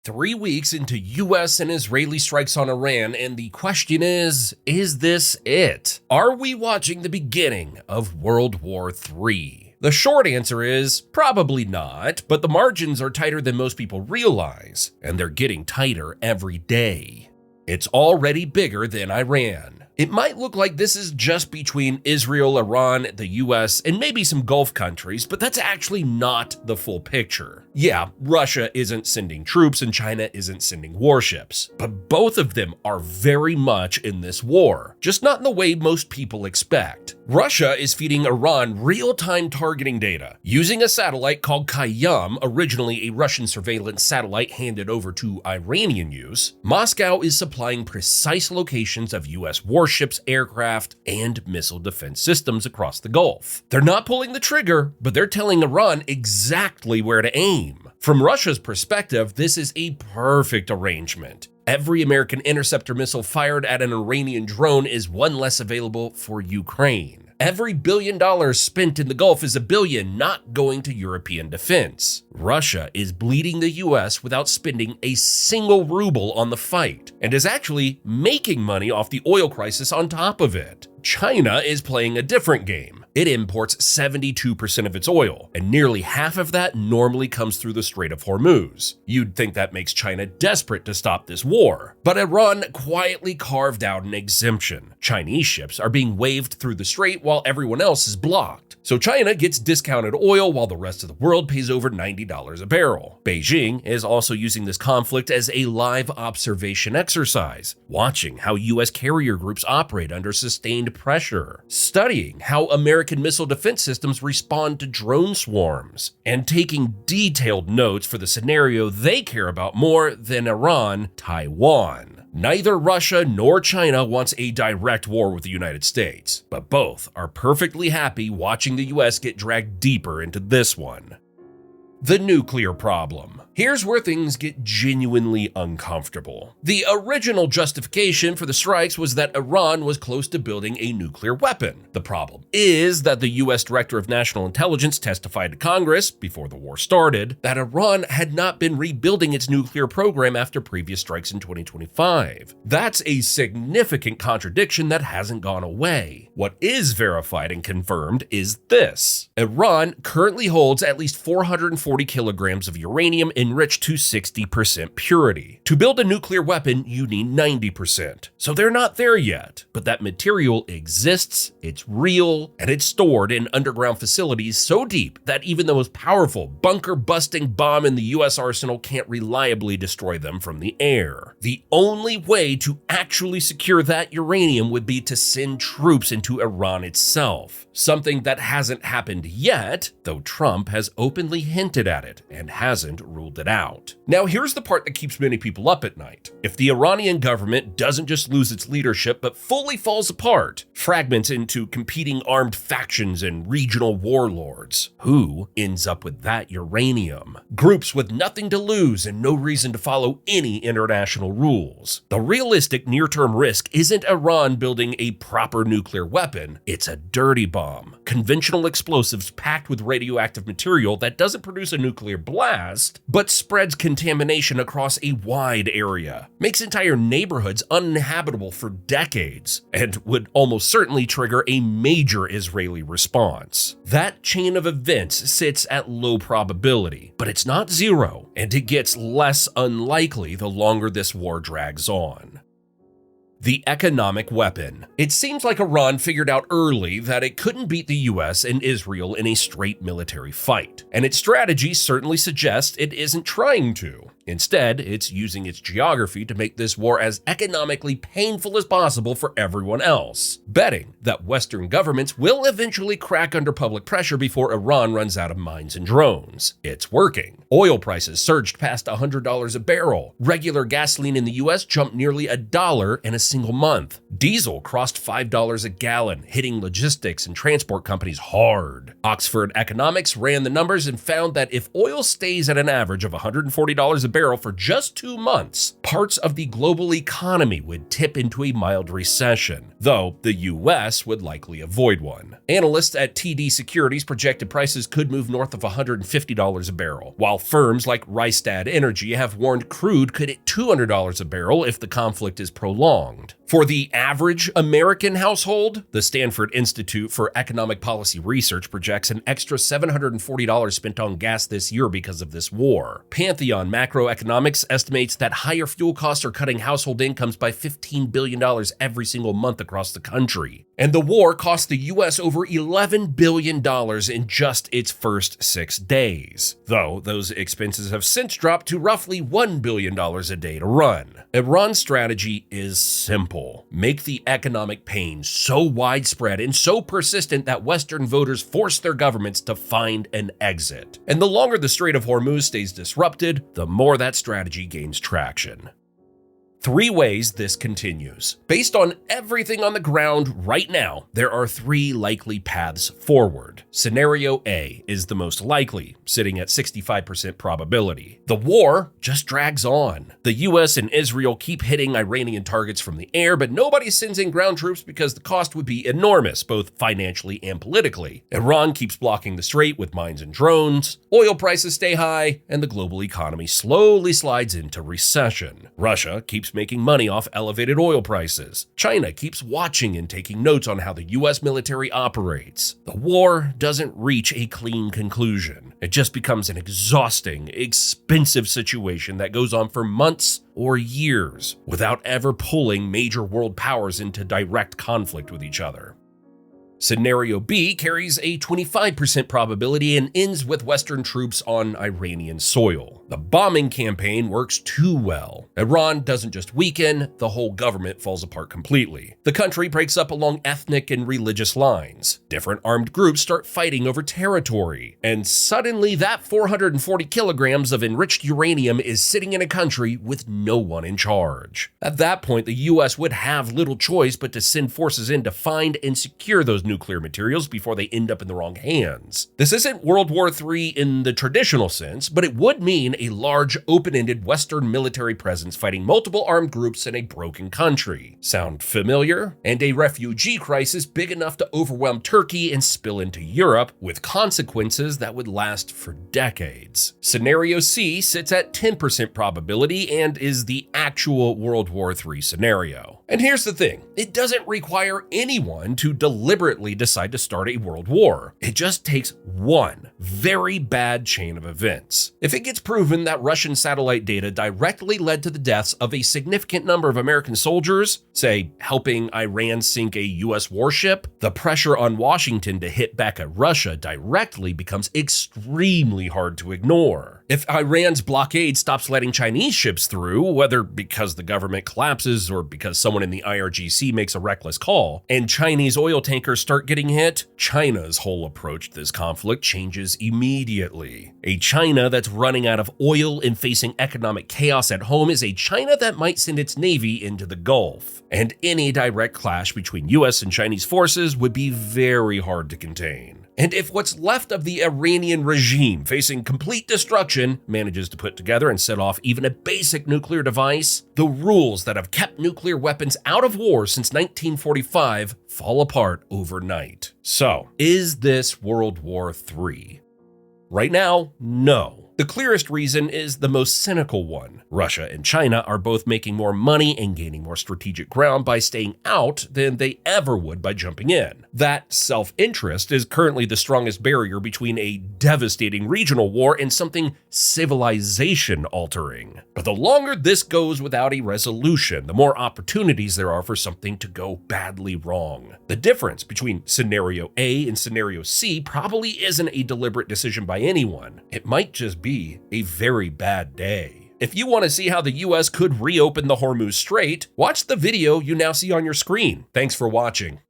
3 weeks into US and Israeli strikes on Iran, and the question is this it? Are we watching the beginning of World War III? The short answer is probably not, but the margins are tighter than most people realize, and they're getting tighter every day. It's already bigger than Iran. It might look like this is just between Israel, Iran, the US, and maybe some Gulf countries, but that's actually not the full picture. Yeah, Russia isn't sending troops and China isn't sending warships, but both of them are very much in this war, just not in the way most people expect. Russia is feeding Iran real-time targeting data. Using a satellite called Kayam, originally a Russian surveillance satellite handed over to Iranian use, Moscow is supplying precise locations of US warships, aircraft, and missile defense systems across the Gulf. They're not pulling the trigger, but they're telling Iran exactly where to aim. From Russia's perspective, this is a perfect arrangement. Every American interceptor missile fired at an Iranian drone is one less available for Ukraine. Every $1 billion spent in the Gulf is $1 billion not going to European defense. Russia is bleeding the US without spending a single ruble on the fight, and is actually making money off the oil crisis on top of it. China is playing a different game. It imports 72% of its oil, and nearly half of that normally comes through the Strait of Hormuz. You'd think that makes China desperate to stop this war, but Iran quietly carved out an exemption. Chinese ships are being waved through the strait while everyone else is blocked. So China gets discounted oil while the rest of the world pays over $90 a barrel. Beijing is also using this conflict as a live observation exercise, watching how US carrier groups operate under sustained pressure, studying how American missile defense systems respond to drone swarms, and taking detailed notes for the scenario they care about more than Iran, Taiwan. Neither Russia nor China wants a direct war with the United States, but both are perfectly happy watching the US get dragged deeper into this one. The nuclear problem. Here's where things get genuinely uncomfortable. The original justification for the strikes was that Iran was close to building a nuclear weapon. The problem is that the US Director of National Intelligence testified to Congress, before the war started, that Iran had not been rebuilding its nuclear program after previous strikes in 2025. That's a significant contradiction that hasn't gone away. What is verified and confirmed is this: Iran currently holds at least 440 kilograms of uranium enriched to 60% purity. To build a nuclear weapon, you need 90%. So they're not there yet, but that material exists, it's real, and it's stored in underground facilities so deep that even the most powerful bunker-busting bomb in the US arsenal can't reliably destroy them from the air. The only way to actually secure that uranium would be to send troops into Iran itself, something that hasn't happened yet, though Trump has openly hinted at it and hasn't ruled it out. Now, here's the part that keeps many people up at night. If the Iranian government doesn't just lose its leadership but fully falls apart, fragments into competing armed factions and regional warlords, who ends up with that uranium? Groups with nothing to lose and no reason to follow any international rules. The realistic near-term risk isn't Iran building a proper nuclear weapon, it's a dirty bomb. Conventional explosives packed with radioactive material that doesn't produce a nuclear blast, but spreads contamination across a wide area, makes entire neighborhoods uninhabitable for decades, and would almost certainly trigger a major Israeli response. That chain of events sits at low probability, but it's not zero, and it gets less unlikely the longer this war drags on. The economic weapon. It seems like Iran figured out early that it couldn't beat the US and Israel in a straight military fight, and its strategy certainly suggests it isn't trying to. Instead, it's using its geography to make this war as economically painful as possible for everyone else, betting that Western governments will eventually crack under public pressure before Iran runs out of mines and drones. It's working. Oil prices surged past $100 a barrel. Regular gasoline in the US jumped nearly $1 in a single month. Diesel crossed $5 a gallon, hitting logistics and transport companies hard. Oxford Economics ran the numbers and found that if oil stays at an average of $140 a barrel for just 2 months, parts of the global economy would tip into a mild recession, though the US would likely avoid one. Analysts at TD Securities projected prices could move north of $150 a barrel, while firms like Rystad Energy have warned crude could hit $200 a barrel if the conflict is prolonged. For the average American household, the Stanford Institute for Economic Policy Research projects an extra $740 spent on gas this year because of this war. Pantheon Macroeconomics estimates that higher fuel costs are cutting household incomes by $15 billion every single month across the country. And the war cost the US over $11 billion in just its first 6 days, though those expenses have since dropped to roughly $1 billion a day to run. Iran's strategy is simple: make the economic pain so widespread and so persistent that Western voters force their governments to find an exit. And the longer the Strait of Hormuz stays disrupted, the more that strategy gains traction. 3 ways this continues. Based on everything on the ground right now, there are 3 likely paths forward. Scenario A is the most likely, sitting at 65% probability. The war just drags on. The US and Israel keep hitting Iranian targets from the air, but nobody sends in ground troops because the cost would be enormous, both financially and politically. Iran keeps blocking the strait with mines and drones. Oil prices stay high, and the global economy slowly slides into recession. Russia keeps making money off elevated oil prices. China keeps watching and taking notes on how the US military operates. The war doesn't reach a clean conclusion. It just becomes an exhausting, expensive situation that goes on for months or years without ever pulling major world powers into direct conflict with each other. Scenario B carries a 25% probability and ends with Western troops on Iranian soil. The bombing campaign works too well. Iran doesn't just weaken, the whole government falls apart completely. The country breaks up along ethnic and religious lines. Different armed groups start fighting over territory. And suddenly that 440 kilograms of enriched uranium is sitting in a country with no one in charge. At that point, the US would have little choice but to send forces in to find and secure those nuclear materials before they end up in the wrong hands. This isn't World War III in the traditional sense, but it would mean a large, open-ended Western military presence fighting multiple armed groups in a broken country. Sound familiar? And a refugee crisis big enough to overwhelm Turkey and spill into Europe, with consequences that would last for decades. Scenario C sits at 10% probability and is the actual World War III scenario. And here's the thing, it doesn't require anyone to deliberately decide to start a world war. It just takes one very bad chain of events. If it gets proven that Russian satellite data directly led to the deaths of a significant number of American soldiers, say helping Iran sink a US warship, the pressure on Washington to hit back at Russia directly becomes extremely hard to ignore. If Iran's blockade stops letting Chinese ships through, whether because the government collapses or because someone in the IRGC makes a reckless call, and Chinese oil tankers start getting hit, China's whole approach to this conflict changes immediately. A China that's running out of oil and facing economic chaos at home is a China that might send its navy into the Gulf. And any direct clash between US and Chinese forces would be very hard to contain. And if what's left of the Iranian regime facing complete destruction manages to put together and set off even a basic nuclear device, the rules that have kept nuclear weapons out of war since 1945 fall apart overnight. So, is this World War III? Right now, no. The clearest reason is the most cynical one. Russia and China are both making more money and gaining more strategic ground by staying out than they ever would by jumping in. That self-interest is currently the strongest barrier between a devastating regional war and something civilization-altering. But the longer this goes without a resolution, the more opportunities there are for something to go badly wrong. The difference between Scenario A and Scenario C probably isn't a deliberate decision by anyone. It might just be a very bad day. If you want to see how the US could reopen the Hormuz Strait, watch the video you now see on your screen. Thanks for watching.